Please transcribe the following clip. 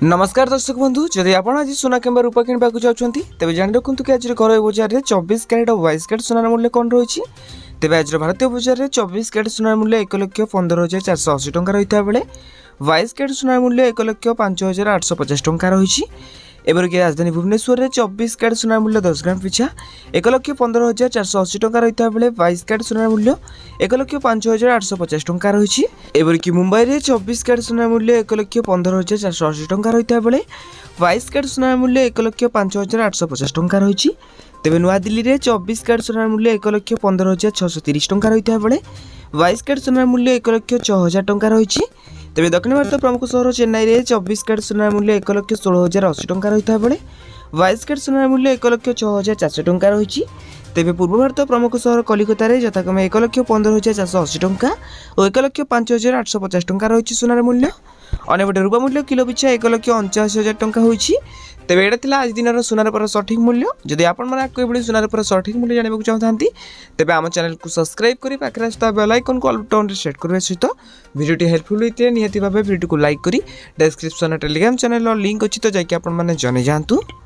नमस्कार दर्शक बंधु जदि आप आज सोना किंबा रूपा किणवा चाहते तेज जाणी रखु कि आज घर बजार में 24 कैरेट और 22 कैरेट सोनार मूल्य कौन रही तेज आज भारतीय बजार में 24 कैरेट सोनार मूल्य 1,15,480 टंका रही बेले 22 कैरेट सोनार मूल्य 1,05,850 टंका रही। एवरकि राजधानी भुवनेश्वर में 24 कैरेट सोनार मूल्य 10 ग्राम पिछा 1,15,480 टंका रही बेले 22 कैरेट सोनार मूल्य 1,05,850 टंका रही। एवरकि मुंबई में 24 कैरेट सोनार मूल्य 1,15,480 टंका रही बेले 22 कैरेट सोनार मूल्य 1,05,850 टंका रही। तेज नुआदिल्ली में 24 कैरेट सोनार मूल्य 1,15,630 टंका रही बेले 22 कैरेट सोनार मूल्य 1,06,000 टंका रही। तेज दक्षिण भारत प्रमुख सहर चेन्नई में 24 कैरेट सोनार मूल्य 1,16,080 टंका रही बेले 22 कैरेट सोनार मूल्य 1,06,400 टंका रही। तेज पूर्व भारत प्रमुख सहर कलिकता में यथाक्रमे 1,15,480 टंका और 1,05,850 टंका रही सोनार मूल्य। अन्यपटे रूपा मूल्य किलो पिछा 1,79,000 टंका होइछि। तेबे एटा थिला आज दिनर सोनार पर सठिक मूल्य। जदि आपण माने आको एबडी सोनार पर सठिक मूल्य जानिबाकु चाहतांती तेबे आम चैनल को सब्सक्राइब करी पाखरे आस्था बेल आइकन को ऑल बटन रे सेट करबे सहित वीडियोटी हेल्पफुल होइते निहाती भाबे वीडियो को लाइक करी डिस्क्रिप्शन टेलीग्राम चैनल लिंक अछि तो जाके आपण माने जने जानतु।